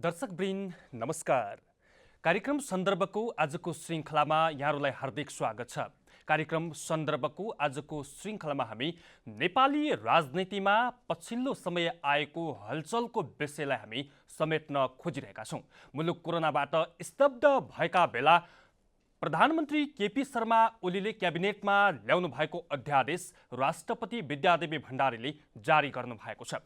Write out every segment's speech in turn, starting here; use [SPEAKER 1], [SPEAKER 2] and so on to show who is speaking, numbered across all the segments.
[SPEAKER 1] दर्शकवृन्द नमस्कार। कार्यक्रम सन्दर्भको आजको श्रृङ्खलामा यहाँहरूलाई हार्दिक स्वागत छ। कार्यक्रम सन्दर्भको आजको श्रृङ्खलामा हामी नेपाली राजनीतिमा पछिल्लो समय आएको हलचलको विषयलाई हामी समेट्न खोजिरहेका छौँ। मुलुक कोरोनाबाट स्तब्ध भएका बेला प्रधानमन्त्री केपी शर्मा ओलीले क्याबिनेटमा ल्याउनु भएको अध्यादेश राष्ट्रपति विद्यादेवी भण्डारीले जारी गर्नु भएको छ।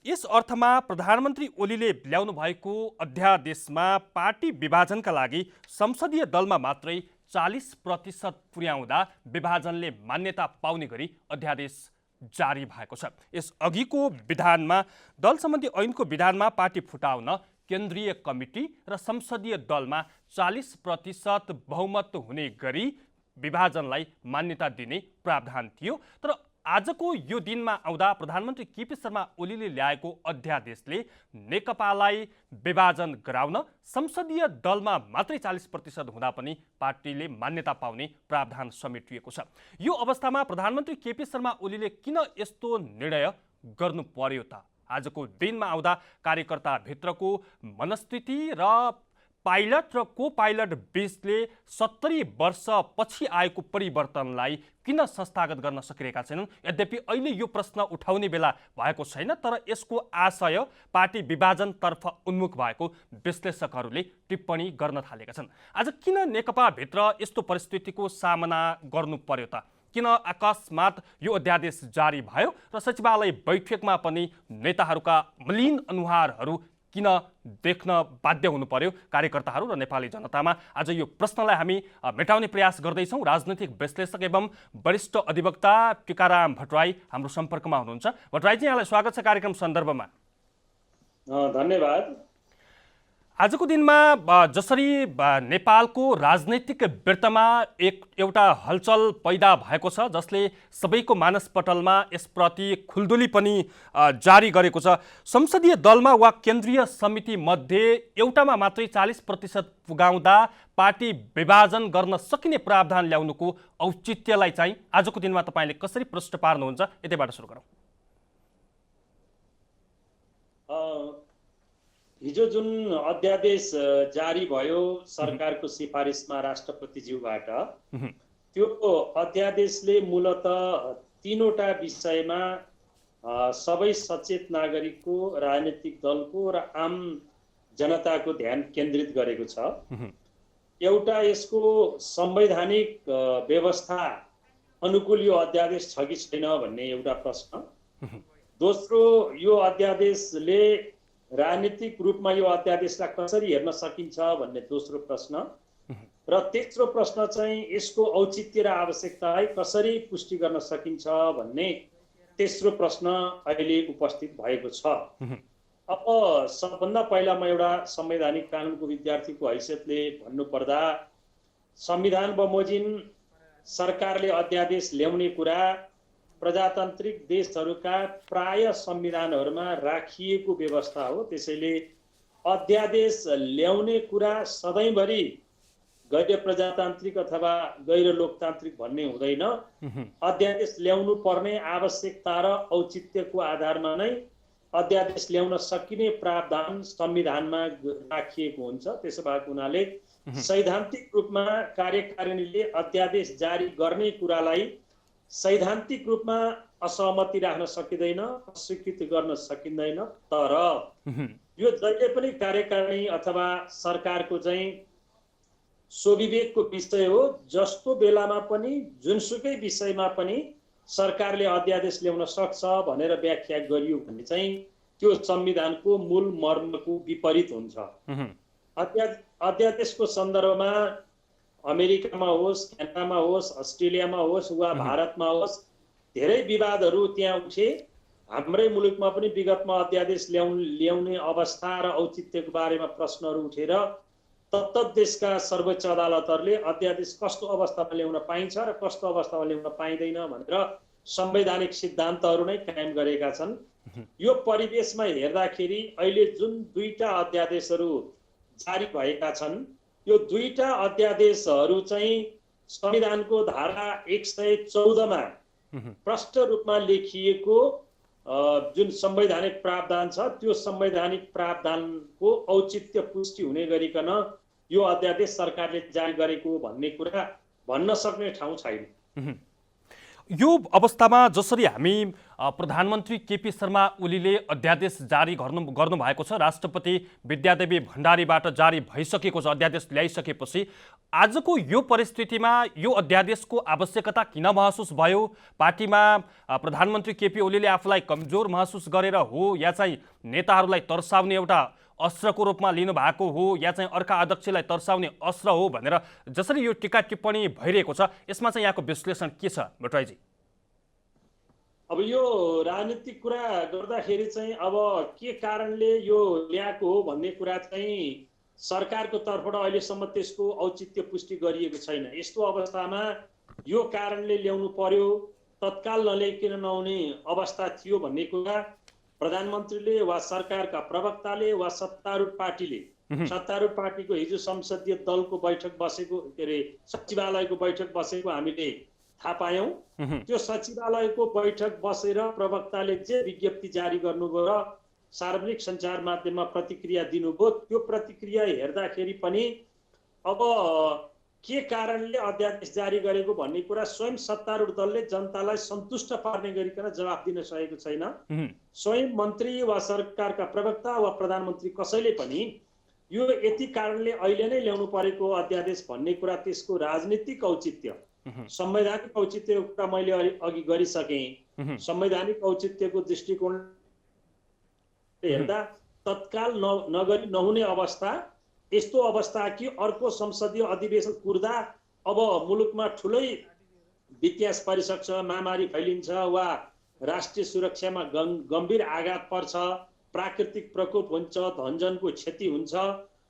[SPEAKER 1] यस अर्थमा प्रधानमन्त्री ओलीले ल्याउनु भएको अध्यादेशमा पार्टी विभाजनका लागि संसदीय दलमा मात्रै 40% पुर्याउँदा विभाजनले मान्यता पाउने गरी अध्यादेश जारी भएको छ। यस अघिको विधानमा दल सम्बन्धी ऐनको विधानमा पार्टी फुटाउन केन्द्रीय कमिटी र संसदीय दलमा 40% बहुमत हुने गरी विभाजनलाई मान्यता दिने प्रावधान थियो। तर आजको यो दिनमा आउँदा प्रधानमन्त्री केपी शर्मा ओलीले ल्याएको अध्यादेशले नेकपालाई विभाजन गराउन संसदीय दलमा मात्रै 40% हुँदा पनि पार्टीले मान्यता पाउने प्रावधान समेटिएको छ। यो अवस्थामा प्रधानमन्त्री केपी शर्मा ओलीले किन यस्तो निर्णय गर्नु पर्यो त? आजको दिनमा आउँदा कार्यकर्ताभित्रको मनस्थिति र पाइलट र को पाइलट बीचले 70 वर्षपछि आएको परिवर्तनलाई किन संस्थागत गर्न सकिरहेका छैनन्? यद्यपि अहिले यो प्रश्न उठाउने बेला भएको छैन, तर यसको आशय पार्टी विभाजनतर्फ उन्मुख भएको विश्लेषकहरूले टिप्पणी गर्न थालेका छन्। आज किन नेकपाभित्र यस्तो परिस्थितिको सामना गर्नु पर्यो त? किन अकस्मात यो अध्यादेश जारी भयो र सचिवालय बैठकमा पनि नेताहरूका मलिन अनुहारहरू किन देख्न बाध्य हुनु पर्यो कार्यकर्ताहरू र नेपाली जनतामा? आज यो प्रश्नलाई हामी मेटाउने प्रयास गर्दैछौँ। राजनैतिक विश्लेषक एवं वरिष्ठ अधिवक्ता टीकाराम भट्टराई हाम्रो सम्पर्कमा हुनुहुन्छ। भट्टराईजी, यहाँलाई स्वागत छ कार्यक्रम सन्दर्भमा।
[SPEAKER 2] धन्यवाद।
[SPEAKER 1] आजको दिनमा जसरी नेपालको राजनैतिक वृत्तमा एउटा हलचल पैदा भएको छ, जसले सबैको मानसपटलमा यसप्रति खुल्दुली पनि जारी गरेको छ, संसदीय दलमा वा केन्द्रीय समिति मध्ये एउटामा मात्रै 40% पुगाउँदा पार्टी विभाजन गर्न सकिने प्रावधान ल्याउनुको औचित्यलाई चाहिँ आजको दिनमा तपाईँले कसरी प्रश्न पार्नुहुन्छ? यतैबाट सुरु गरौँ।
[SPEAKER 2] हिजो जुन अध्यादेश जारी भयो सरकारको सिफारिसमा राष्ट्रपतिज्यूबाट, त्यो अध्यादेशले मूलतः तीनवटा विषयमा सबै सचेत नागरिकको, राजनीतिक दलको र आम जनताको ध्यान केन्द्रित गरेको छ। एउटा यसको संवैधानिक व्यवस्था अनुकूल यो अध्यादेश छ कि छैन भन्ने एउटा प्रश्न। दोस्रो, यो अध्यादेशले राजनीतिक रूपमा यो अध्यादेशलाई कसरी हेर्न सकिन्छ भन्ने दोस्रो प्रश्न। र तेस्रो प्रश्न चाहिँ यसको औचित्य र आवश्यकतालाई कसरी पुष्टि गर्न सकिन्छ भन्ने तेस्रो प्रश्न अहिले उपस्थित भएको छ। अब सबभन्दा पहिला म एउटा संवैधानिक कानुनको विद्यार्थीको हैसियतले भन्नुपर्दा, संविधान बमोजिम सरकारले अध्यादेश ल्याउने कुरा प्रजातान्त्रिक देशहरूका प्राय संविधानहरूमा राखिएको व्यवस्था हो। त्यसैले अध्यादेश ल्याउने कुरा सधैँभरि गैर प्रजातान्त्रिक अथवा गैर लोकतान्त्रिक भन्ने हुँदैन। अध्यादेश ल्याउनु पर्ने आवश्यकता र औचित्यको आधारमा नै अध्यादेश ल्याउन सकिने प्रावधान संविधानमा राखिएको हुन्छ। त्यसो भएको हुनाले सैद्धान्तिक रूपमा कार्यकारिणीले अध्यादेश जारी गर्ने कुरालाई सैद्धान्तिक रूपमा असहमति राख्न सकिँदैन, अस्वीकृति गर्न सकिँदैन। तर यो जहिले पनि कार्यकारिणी अथवा सरकारको चाहिँ स्वविवेकको विषय हो। जस्तो बेलामा पनि, जुनसुकै विषयमा पनि सरकारले अध्यादेश ल्याउन सक्छ भनेर व्याख्या गरियो भने चाहिँ त्यो संविधानको मूल मर्मको विपरीत हुन्छ। अध्यादेशको सन्दर्भमा अमेरिकामा होस्, क्यानाडामा होस्, अस्ट्रेलियामा होस् वा भारतमा होस्, धेरै विवादहरू त्यहाँ उठे। हाम्रै मुलुकमा पनि विगतमा अध्यादेश ल्याउने अवस्था र औचित्यको बारेमा प्रश्नहरू उठेर तत्तत देशका सर्वोच्च अदालतहरूले अध्यादेश कस्तो अवस्थामा ल्याउन पाइन्छ र कस्तो अवस्थामा ल्याउन पाइँदैन भनेर संवैधानिक सिद्धान्तहरू नै कायम गरेका छन्। यो परिवेशमा हेर्दाखेरि अहिले जुन दुईटा अध्यादेशहरू जारी भएका छन्, यो दुईटा अध्यादेशहरू चाहिँ संविधानको धारा 114 मा प्रष्ट रूपमा लेखिएको जुन संवैधानिक प्रावधान छ त्यो संवैधानिक प्रावधानको औचित्य पुष्टि हुने गरिकन यो अध्यादेश सरकारले जारी गरेको भन्ने कुरा भन्न सक्ने ठाउँ छैन।
[SPEAKER 1] यो अवस्थामा जसरी हामी प्रधानमन्त्री केपी शर्मा ओलीले अध्यादेश जारी गर्नु भएको छ, राष्ट्रपति विद्यादेवी भण्डारीबाट जारी भइसकेको छ, अध्यादेश ल्याइसकेपछि आजको यो परिस्थितिमा यो अध्यादेशको आवश्यकता किन महसुस भयो? पार्टीमा प्रधानमन्त्री केपी ओलीले आफूलाई कमजोर महसुस गरेर हो, या चाहिँ नेताहरूलाई तर्साउने एउटा अस्त्रको रूपमा लिनु भएको हो, या चाहिँ अर्का अध्यक्षलाई तर्साउने अस्त्र हो भनेर जसरी यो टीका टिप्पणी भइरहेको छ, यसमा चाहिँ यहाँको विश्लेषण के छ भट्टराईजी?
[SPEAKER 2] अब यो राजनीतिक कुरा गर्दाखेरि चाहिँ अब के कारणले यो ल्याएको हो भन्ने कुरा चाहिँ सरकारको तर्फबाट अहिलेसम्म त्यसको औचित्य पुष्टि गरिएको छैन। यस्तो अवस्थामा यो कारणले ल्याउनु पर्यो, तत्काल नल्याइकन नहुने अवस्था थियो भन्ने कुरा प्रधानमन्त्रीले वा सरकारका प्रवक्ताले वा सत्तारूढ पार्टीको हिजो संसदीय दलको बैठक बसेको सचिवालयको बैठक बसेको हामीले थाहा पायौं। त्यो सचिवालयको बैठक बसेर प्रवक्ताले जे विज्ञप्ति जारी गर्नुभयो र सार्वजनिक सञ्चार माध्यममा प्रतिक्रिया दिनुभयो, त्यो प्रतिक्रिया हेर्दाखेरि पनि अब के कारणले अध्यादेश जारी गरेको भन्ने कुरा स्वयं सत्तारूढ दलले जनतालाई सन्तुष्ट पार्ने गरिकन जवाफ दिन सकेको छैन। स्वयं मन्त्री वा सरकारका प्रवक्ता वा प्रधानमन्त्री कसैले पनि यो यति कारणले अहिले नै ल्याउनु परेको अध्यादेश भन्ने कुरा, त्यसको राजनीतिक औचित्य, संवैधानिक औचित्यको कुरा मैले अघि गरिसकेँ। संवैधानिक औचित्यको दृष्टिकोण हेर्दा तत्काल नगरी नहुने अवस्था, यस्तो अवस्था कि अर्को संसदीय अधिवेशन कुर्दा अब मुलुकमा ठुलै वित्तीय परिसक्छ, महामारी फैलिन्छ वा राष्ट्रिय सुरक्षामा गम्भीर आघात पर्छ, प्राकृतिक प्रकोप हुन्छ, धनजनको क्षति हुन्छ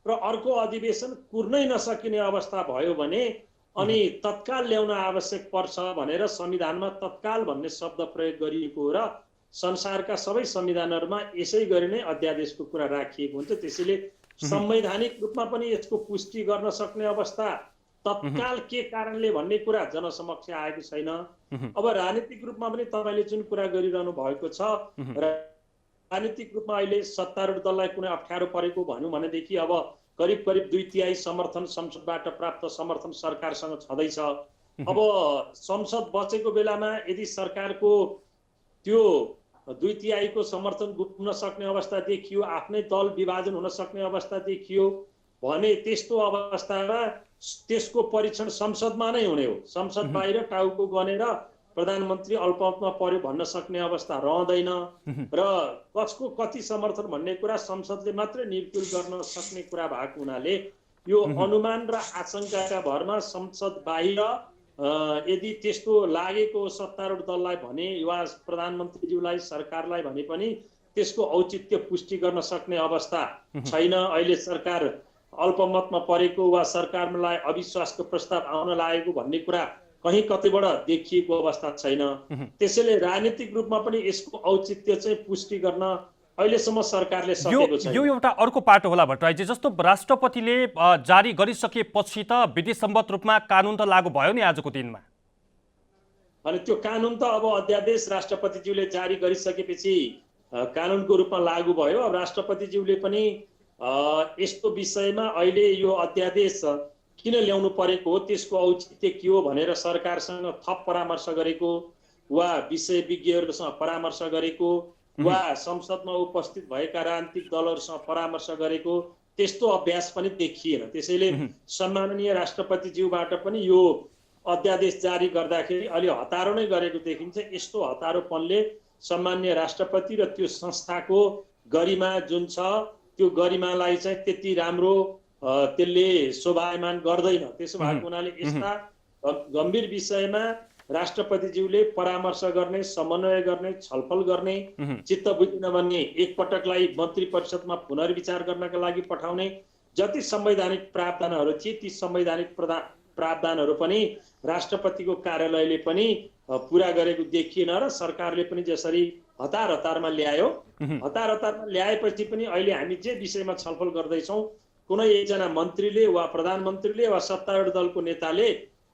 [SPEAKER 2] र अर्को अधिवेशन कुर्नै नसकिने अवस्था भयो भने अनि तत्काल ल्याउन आवश्यक पर्छ भनेर संविधानमा तत्काल भन्ने शब्द प्रयोग गरिएको हो र संसारका सबै संविधानहरूमा यसै गरी नै अध्यादेशको कुरा राखिएको हुन्छ। त्यसैले संवैधानिक रूपमा पनि यसको पुष्टि गर्न सक्ने अवस्था तत्काल के कारणले भन्ने कुरा जनसमक्ष आएको छैन। अब राजनीतिक रूपमा पनि तपाईँले जुन कुरा गरिरहनु भएको छ, राजनीतिक रूपमा अहिले सत्तारूढ दललाई कुनै अप्ठ्यारो परेको भन्यो भनेदेखि अब करिब 2/3 समर्थन संसदबाट प्राप्त समर्थन सरकारसँग छँदैछ। अब संसद बचेको बेलामा यदि सरकारको त्यो 2/3 को समर्थन गुम्न सक्ने अवस्था देखियो, आफ्नै दल विभाजन हुन सक्ने अवस्था देखियो भने त्यस्तो अवस्थामा त्यसको परीक्षण संसदमा नै हुने हो। संसद बाहिर टाउको गनेर प्रधानमन्त्री अल्पमतमा पर्यो भन्न सक्ने अवस्था रहँदैन र कसको कति समर्थन भन्ने कुरा संसदले मात्रै निर्कुल गर्न सक्ने कुरा भएको हुनाले यो अनुमान र आशंकाका भरमा संसद बाहिर यदि त्यस्तो लागेको सत्तारूढ दललाई भने वा प्रधानमन्त्रीज्यूलाई सरकारलाई भने पनि त्यसको औचित्य पुष्टि गर्न सक्ने अवस्था छैन। अहिले सरकार अल्पमतमा परेको वा सरकारलाई अविश्वासको प्रस्ताव आउन लागेको भन्ने कुरा कहीँ कतैबाट देखिएको अवस्था छैन। त्यसैले राजनीतिक रूपमा पनि यसको औचित्य चाहिँ पुष्टि गर्न अहिलेसम्म सरकारले सकेको छैन।
[SPEAKER 1] यो एउटा अर्को पाटो होला भट्टराईजी, जस्तो राष्ट्रपतिले जारी गरिसकेपछि त विधि सम्मत रूपमा कानुन त लागू भयो नि आजको दिनमा।
[SPEAKER 2] अनि त्यो कानुन त अब अध्यादेश राष्ट्रपतिज्यूले जारी गरिसकेपछि कानुनको रूपमा लागू भयो। अब राष्ट्रपतिज्यूले पनि यस्तो विषयमा अहिले यो अध्यादेश किन ल्याउनु परेको हो, त्यसको औचित्य के हो भनेर सरकारसँग थप परामर्श गरेको वा विषय विज्ञहरूसँग परामर्श गरेको वा संसदमा उपस्थित भएका राजनीतिक दलहरूसँग परामर्श गरेको त्यस्तो अभ्यास पनि देखिएन। त्यसैले सम्माननीय राष्ट्रपतिज्यूबाट पनि यो अध्यादेश जारी गर्दाखेरि अलि हतारो नै गरेको देखिन्छ। यस्तो हतारोपनले सम्माननीय राष्ट्रपति र त्यो संस्थाको गरिमा जुन छ त्यो गरिमालाई चाहिँ त्यति राम्रो त्यसले शोभायमान गर्दैन। त्यसो भएको हुनाले यस्ता गम्भीर विषयमा राष्ट्रपतिज्यूले परामर्श गर्ने, समन्वय गर्ने, छलफल गर्ने, चित्त बुझ्न भन्ने एकपटकलाई मन्त्री परिषदमा पुनर्विचार गर्नका लागि पठाउने जति संवैधानिक प्रावधानहरू थिए ती संवैधानिक प्रावधानहरू पनि राष्ट्रपतिको कार्यालयले पनि पूरा गरेको देखिएन र सरकारले पनि जसरी हतारमा ल्यायो, हतारमा ल्याएपछि पनि अहिले हामी जे विषयमा छलफल गर्दैछौँ कुनै एकजना मन्त्रीले वा प्रधानमन्त्रीले वा सत्तारूढ दलको नेताले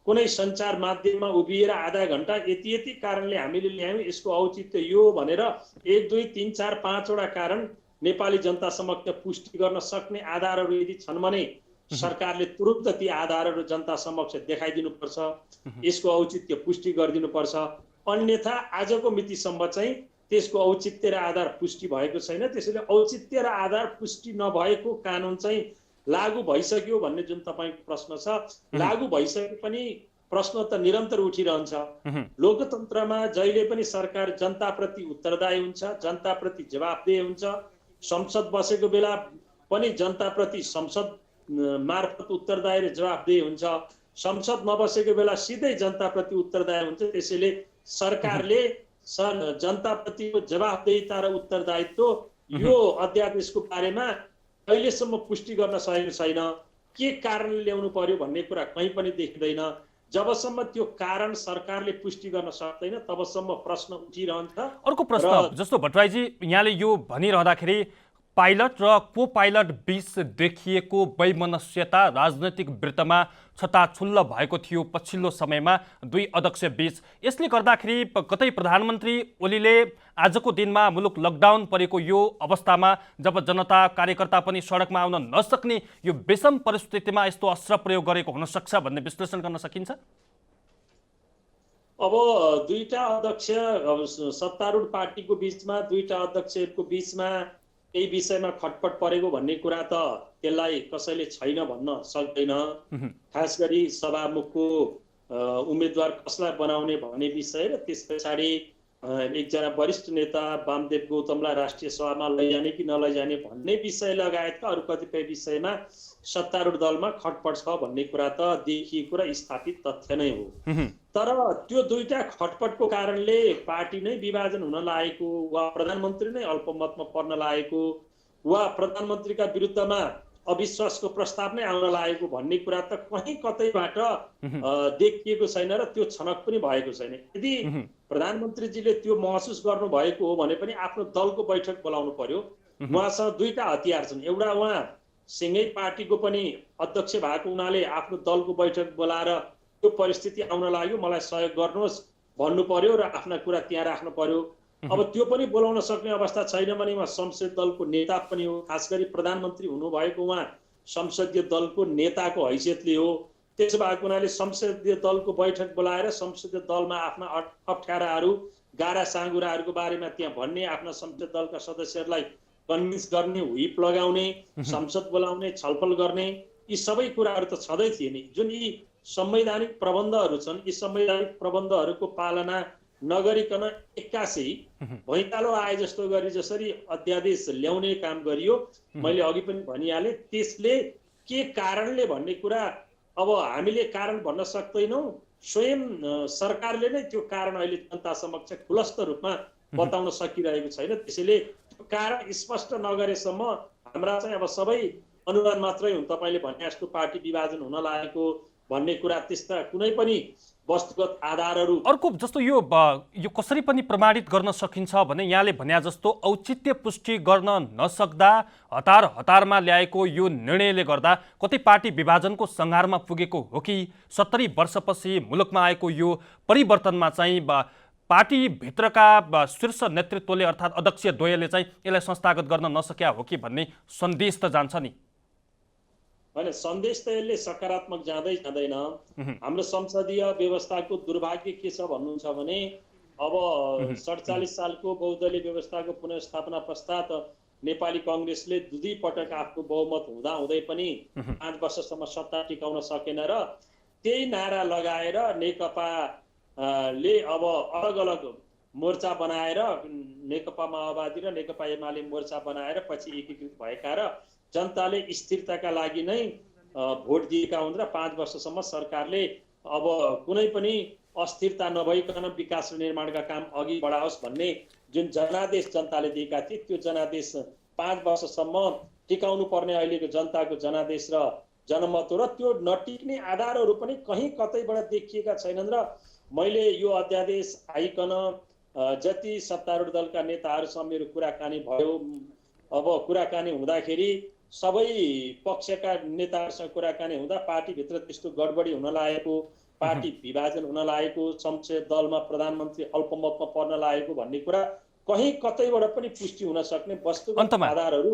[SPEAKER 2] कुनै सञ्चार माध्यममा उभिएर आधा घण्टा यति यति कारणले हामीले ल्यायौँ, यसको औचित्य यो भनेर 1 2 3 4 5 वटा कारण नेपाली जनता समक्ष पुष्टि गर्न सक्ने आधारहरू यदि छन् भने सरकारले तुरुन्त ती आधारहरू जनता समक्ष देखाइदिनुपर्छ, यसको औचित्य पुष्टि गरिदिनुपर्छ। अन्यथा आजको मितिसम्म चाहिँ त्यसको औचित्य र आधार पुष्टि भएको छैन। त्यसैले औचित्य र आधार पुष्टि नभएको कानुन चाहिँ लागू भइसक्यो भन्ने जुन तपाईँको प्रश्न छ, लागू भइसके पनि प्रश्न त निरन्तर उठिरहन्छ। लोकतन्त्रमा जहिले पनि सरकार जनताप्रति उत्तरदायी हुन्छ, जनताप्रति जवाफदेही हुन्छ। संसद बसेको बेला पनि जनताप्रति संसद मार्फत उत्तरदायी र जवाफदेही हुन्छ। संसद नबसेको बेला सिधै जनताप्रति उत्तरदायी हुन्छ। त्यसैले सरकारले जनताप्रतिको जवाफदेहिता र उत्तरदायित्व यो अध्यादेशको बारेमा अहिलेसम्म पुष्टि गर्न सकेको छैन। के कारणले ल्याउनु पर्यो भन्ने कुरा कहीँ पनि देखिँदैन। जबसम्म त्यो कारण सरकारले पुष्टि गर्न सक्दैन तबसम्म प्रश्न उठिरहन्छ।
[SPEAKER 1] अर्को प्रश्न जस्तो भट्टराईजी, यहाँले यो भनिरहँदाखेरि पाइलट र को पाइलट बीच देखिएको वैमनस्यता राजनैतिक वृत्तमा छताछुल्ल भएको थियो पछिल्लो समयमा दुई अध्यक्ष बीच। यसले गर्दाखेरि कतै प्रधानमन्त्री ओलीले आजको दिनमा मुलुक लकडाउन परेको यो अवस्थामा जब जनता कार्यकर्ता पनि सडकमा आउन नसक्ने यो विषम परिस्थितिमा यस्तो अस्त्र प्रयोग गरेको हुन सक्छ भन्ने विश्लेषण गर्न सकिन्छ।
[SPEAKER 2] अब दुईटा अध्यक्ष सत्तारूढ पार्टीको बीचमा, दुईटा अध्यक्षहरूको बीचमा यही विषयमा खटपट परेको भन्ने कुरा त त्यसलाई कसैले छैन भन्न सक्दैन। खास गरी सभामुखको उम्मेदवार कसलाई बनाउने भन्ने विषय र त्यस पछाडि एकजना वरिष्ठ नेता वामदेव गौतमलाई राष्ट्रिय सभामा लैजाने कि नलैजाने भन्ने विषय लगायतका अरू कतिपय विषयमा सत्तारूढ दलमा खटपट छ भन्ने कुरा त देखिएको र स्थापित तथ्य नै हो। तर त्यो दुईटा खटपटको कारणले पार्टी नै विभाजन हुन लागेको वा प्रधानमन्त्री नै अल्पमतमा पर्न लागेको वा प्रधानमन्त्रीका विरुद्धमा अविश्वासको प्रस्ताव नै आउन लागेको भन्ने कुरा त कहीँ कतैबाट देखिएको छैन र त्यो छनक पनि भएको छैन। यदि प्रधानमन्त्रीजीले त्यो महसुस गर्नु भएको हो भने पनि आफ्नो दलको बैठक बोलाउनु पर्यो। उहाँसँग दुईटा हतियार छन्। एउटा उहाँ सँगै पार्टीको पनि अध्यक्ष भएको हुनाले आफ्नो दलको बैठक बोलाएर त्यो परिस्थिति आउन लाग्यो मलाई सहयोग गर्नुहोस् भन्नु पर्यो र आफ्ना कुरा त्यहाँ राख्नु पर्यो। अब त्यो पनि बोलाउन सक्ने अवस्था छैन भने उहाँ संसदीय दलको नेता पनि हो। खास गरी प्रधानमन्त्री हुनुभएको उहाँ संसदीय दलको नेताको हैसियतले हो। त्यसो भएको हुनाले संसदीय दलको बैठक बोलाएर संसदीय दलमा आफ्ना अप्ठ्याराहरू गारा साँगुराहरूको बारेमा त्यहाँ भन्ने, आफ्ना संसदीय दलका सदस्यहरूलाई कन्भिन्स गर्ने, व्हिप लगाउने, संसद बोलाउने, छलफल गर्ने, यी सबै कुराहरू त छँदै थिए नि। जुन यी संवैधानिक प्रबन्धहरू छन्, यी संवैधानिक प्रबन्धहरूको पालना नगरिकन एक्कासी भैँचालो आए जस्तो गरी जसरी अध्यादेश ल्याउने काम गरियो, मैले अघि पनि भनिहालेँ, त्यसले के कारणले भन्ने कुरा अब हामीले कारण भन्न सक्दैनौँ। स्वयं सरकारले नै त्यो कारण अहिले जनता समक्ष खुलस्त रूपमा बताउन सकिरहेको छैन। त्यसैले त्यो कारण स्पष्ट नगरेसम्म हाम्रा चाहिँ अब सबै अनुमान मात्रै हुन्। तपाईँले भने जस्तो पार्टी विभाजन हुन लागेको भन्ने कुरा त्यस्ता कुनै पनि वस्तुगत आधारहरू
[SPEAKER 1] अर्को जस्तो यो कसरी पनि प्रमाणित गर्न सकिन्छ भने यहाँले भने जस्तो औचित्य पुष्टि गर्न नसक्दा हतारमा ल्याएको यो निर्णयले गर्दा कतै पार्टी विभाजनको संहारमा पुगेको हो कि 70 वर्षपछि मुलुकमा आएको यो परिवर्तनमा चाहिँ पार्टी भित्रका शीर्ष नेतृत्वले अर्थात् अध्यक्ष द्वयले चाहिँ यसलाई संस्थागत गर्न नसक्या हो कि भन्ने सन्देश त जान्छ नि।
[SPEAKER 2] होइन, सन्देश त यसले सकारात्मक जाँदैन। हाम्रो संसदीय व्यवस्थाको दुर्भाग्य के छ भन्नुहुन्छ भने अब 47 सालको बहुदलीय व्यवस्थाको पुनर्स्थापना पश्चात नेपाली कांग्रेसले दुई पटक आफ्नो बहुमत हुँदै पनि 5 वर्षसम्म सत्ता टिकाउन सकेन र त्यही नारा लगाएर नेकपाले अब अलग अलग मोर्चा बनाएर नेकपा माओवादी र नेकपा एमाले मोर्चा बनाएर पछि एकीकृत भएका र जनताले स्थिरताका लागि नै भोट दिएका हुन् र 5 वर्षसम्म सरकारले अब कुनै पनि अस्थिरता नभइकन विकास र निर्माणका काम अघि बढाओस् भन्ने जुन जनादेश जनताले दिएका थिए त्यो जनादेश 5 वर्षसम्म टिकाउनु पर्ने अहिलेको जनताको जनादेश र जनमत हो र त्यो नटिक्ने आधारहरू पनि कहीँ कतैबाट देखिएका छैनन्। र मैले यो अध्यादेश आइकन जति सत्तारूढ दलका नेताहरूसँग मेरो कुराकानी भयो, अब कुराकानी हुँदाखेरि सबै पक्षका नेताहरूसँग कुराकानी हुँदा पार्टीभित्र त्यस्तो गडबडी हुन लागेको, पार्टी विभाजन हुन लागेको, संसदीय दलमा प्रधानमन्त्री अल्पमतमा पर्न लागेको भन्ने कुरा कहीँ कतैबाट पनि पुष्टि हुन सक्ने वस्तुगत आधारहरू।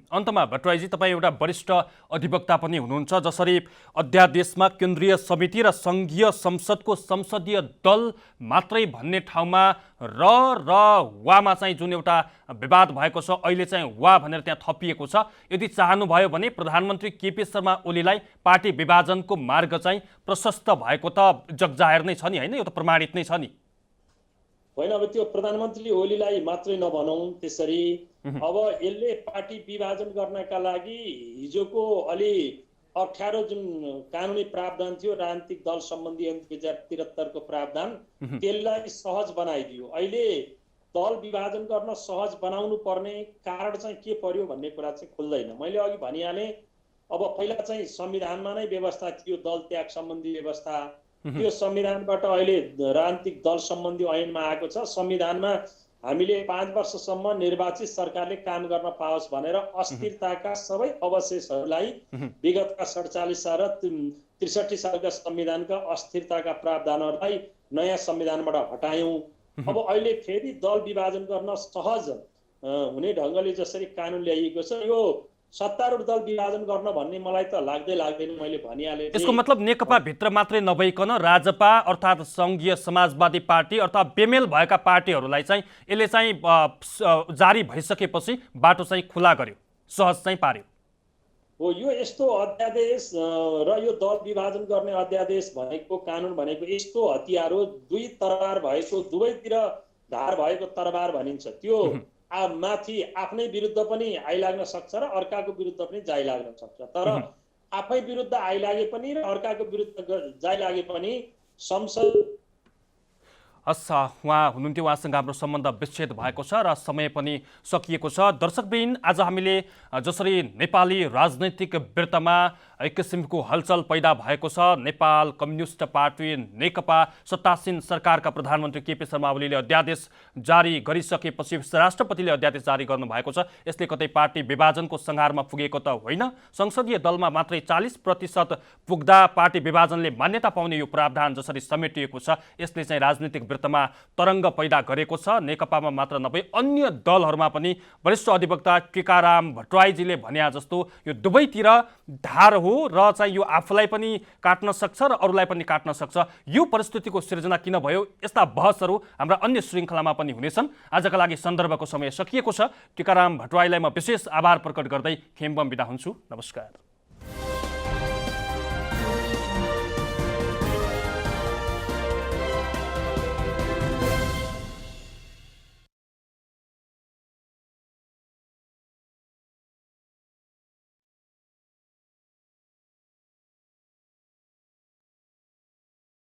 [SPEAKER 1] अन्तमा भट्टराईजी, तपाईँ एउटा वरिष्ठ अधिवक्ता पनि हुनुहुन्छ। जसरी अध्यादेशमा केन्द्रीय समिति र सङ्घीय संसदको संसदीय दल मात्रै भन्ने ठाउँमा र वामा चाहिँ जुन एउटा विवाद भएको छ, अहिले चाहिँ वा भनेर त्यहाँ थपिएको छ, यदि चाहनुभयो भने प्रधानमन्त्री केपी शर्मा ओलीलाई पार्टी विभाजनको मार्ग चाहिँ प्रशस्त भएको त जगजाहेर नै छ नि, होइन? यो त प्रमाणित नै छ नि।
[SPEAKER 2] होइन, अब त्यो प्रधानमन्त्री ओलीलाई मात्रै नभनौँ त्यसरी। अब यसले पार्टी विभाजन गर्नका लागि हिजोको अलि अप्ठ्यारो जुन कानुनी प्रावधान थियो, राजनीतिक दल सम्बन्धी 2073 को प्रावधान, त्यसलाई सहज बनाइदियो। अहिले दल विभाजन गर्न सहज बनाउनु पर्ने कारण चाहिँ के पर्यो भन्ने कुरा चाहिँ खुल्दैन। मैले अघि भनिहालेँ, अब पहिला चाहिँ संविधानमा नै व्यवस्था थियो दल त्याग सम्बन्धी व्यवस्था, त्यो संविधानबाट अहिले राजनीतिक दल सम्बन्धी ऐनमा आएको छ। संविधानमा हामीले 5 वर्षसम्म निर्वाचित सरकारले काम गर्न पाओस् भनेर अस्थिरताका सबै अवशेषहरूलाई विगतका 47 साल र 63 सालका संविधानका अस्थिरताका प्रावधानहरूलाई नयाँ संविधानबाट हटायौँ। अब अहिले फेरि दल विभाजन गर्न सहज हुने ढङ्गले जसरी कानुन ल्याइएको छ, यो सत्तारूढ दल विभाजन गर्न भन्ने मलाई त लाग्दैन। मैले भनिहालेँ,
[SPEAKER 1] यसको मतलब नेकपा भित्र मात्रै नभइकन राजपा अर्थात् सङ्घीय समाजवादी पार्टी अर्थात् बेमेल भएका पार्टीहरूलाई चाहिँ यसले चाहिँ जारी भइसकेपछि बाटो चाहिँ खुला गर्यो, सहज चाहिँ पार्यो
[SPEAKER 2] हो। यो यस्तो अध्यादेश र यो दल विभाजन गर्ने अध्यादेश भनेको, कानुन भनेको यस्तो हतियार हो, दुई तरबार भएको, दुवैतिर धार भएको तरबार भनिन्छ। त्यो माथि आफ्नै विरुद्ध पनि आइलाग्न सक्छ र अर्काको विरुद्ध पनि जाइलाग्न सक्छ। तर आफै विरुद्ध आइलागे पनि र अर्काको विरुद्ध जाइलागे पनि संसद।
[SPEAKER 1] उहाँ हुनुहुन्थ्यो, उहाँसँग हाम्रो सम्बन्ध विच्छेद भएको छ र समय पनि सकिएको छ। दर्शकवृन्द, आज हामीले जसरी नेपाली राजनैतिक वृत्तमा एक किसिमको हलचल पैदा भएको छ, नेपाल कम्युनिस्ट पार्टी नेकपा सत्तासीन सरकारका प्रधानमन्त्री केपी शर्मा ओलीले अध्यादेश जारी गरिसकेपछि राष्ट्रपतिले अध्यादेश जारी गर्नुभएको छ। यसले कतै पार्टी विभाजनको संहारमा पुगेको त होइन। संसदीय दलमा मात्रै 40% पुग्दा पार्टी विभाजनले मान्यता पाउने यो प्रावधान जसरी समेटिएको छ, यसले चाहिँ राजनीतिक वृत्तमा तरङ्ग पैदा गरेको छ। नेकपामा मात्र नभई अन्य दलहरूमा पनि वरिष्ठ अधिवक्ता टीकाराम भट्टराईजीले भने जस्तो यो दुवैतिर धार हो र चाहिँ यो आफूलाई पनि काट्न सक्छ र अरूलाई पनि काट्न सक्छ। यो परिस्थितिको सिर्जना किन भयो, यस्ता बहसहरू हाम्रा अन्य श्रृङ्खलामा पनि हुनेछन्। आजका लागि सन्दर्भको समय सकिएको छ। टीकाराम भट्टराईलाई म विशेष आभार प्रकट गर्दै खेम्बम बिदा हुन्छु। नमस्कार।